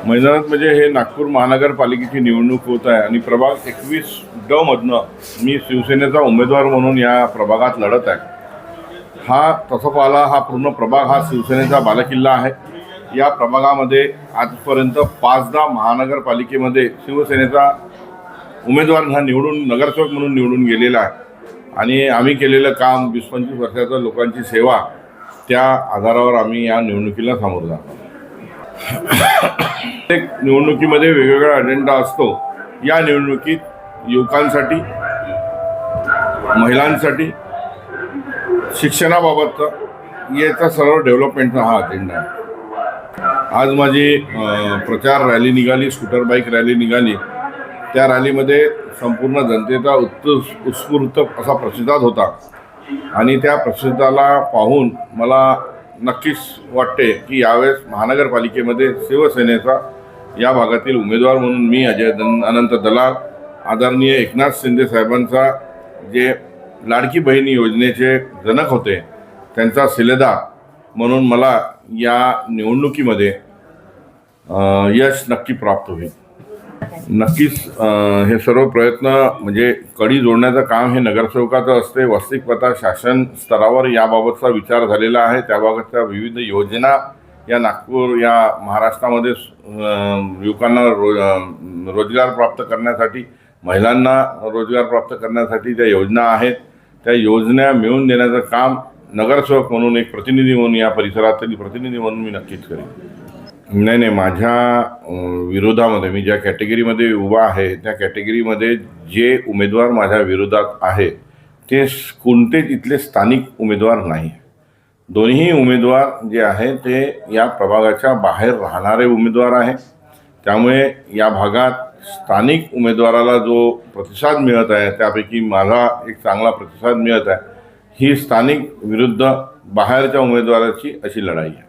मैदानात म्हणजे हे नागपूर महानगरपालिकेची निवडणूक होत आहे आणि प्रभाग 21 मधनं मी शिवसेनेचा उमेदवार म्हणून या प्रभागात लढत आहे। हा तसं पाहिला हा पूर्ण प्रभाग हा शिवसेनेचा बालेकिल्ला आहे। या प्रभागामध्ये आजपर्यंत 5दा महानगरपालिकेमध्ये शिवसेनेचा उमेदवार हा नगरसेवक म्हणून निवडून गेलेला आहे आणि आम्ही केलेलं काम 20-25 वर्षाचं लोकांची सेवा त्या आधारावर आम्ही या निवडणुकीला सामोरं जातो। एक निवडणुकीमध्ये वेगवेगळा अजेंडा असतो। या निवडणुकीत युवकांसाठी, महिलांसाठी, शिक्षणाबाबतचा याचा सर्व डेव्हलपमेंटचा हा अजेंडा आहे। आज माझी प्रचार रॅली निघाली, स्कूटर बाईक रॅली निघाली। त्या रॅलीमध्ये संपूर्ण जनतेचा उत्स्फूर्त असा प्रतिसाद होता आणि त्या प्रतिसादाला पाहून मला नक्कीच वाटते की यावेळेस महानगरपालिकेमध्ये शिवसेनेचा या भागातील उमेदवार म्हणून मी अनंत दलाल, आदरणीय एकनाथ शिंदे साहेबांचा जे लाडकी बहीण योजनेचे जनक होते त्यांचा शिलेदार म्हणून मला या निवडणुकीमध्ये यश नक्की प्राप्त होईल। नक्कीच हे सर्व प्रयत्न म्हणजे कडी जोडण्याचं काम हे नगरसेवकाचं असते। वास्तविकता शासन स्तरावर याबाबतचा विचार झालेला आहे। त्याबाबतच्या विविध योजना या नागपूर या महाराष्ट्रामध्ये युवकांना रोजगार प्राप्त करण्यासाठी, महिलांना रोजगार प्राप्त करण्यासाठी ज्या योजना आहेत त्या योजना मिळवून देण्याचं काम नगरसेवक म्हणून, एक प्रतिनिधी म्हणून, या परिसरातील प्रतिनिधी म्हणून मी नक्कीच करेन। नाही, माझ्या विरोधामध्ये मी ज्या कॅटेगरीमध्ये उभा आहे त्या कॅटेगरीमध्ये जे उमेदवार माझ्या विरोधात आहे ते कोणतेच इथले स्थानिक उमेदवार नाही। दोन्ही उमेदवार जे आहे ते या प्रभागाच्या बाहेर राहणारे उमेदवार आहे। त्यामुळे या भागात स्थानिक उमेदवाराला जो प्रतिसाद मिळत आहे त्यापैकी माझा एक चांगला प्रतिसाद मिळत आहे। ही स्थानिक विरुद्ध बाहेरच्या उमेदवाराची अशी लढाई आहे।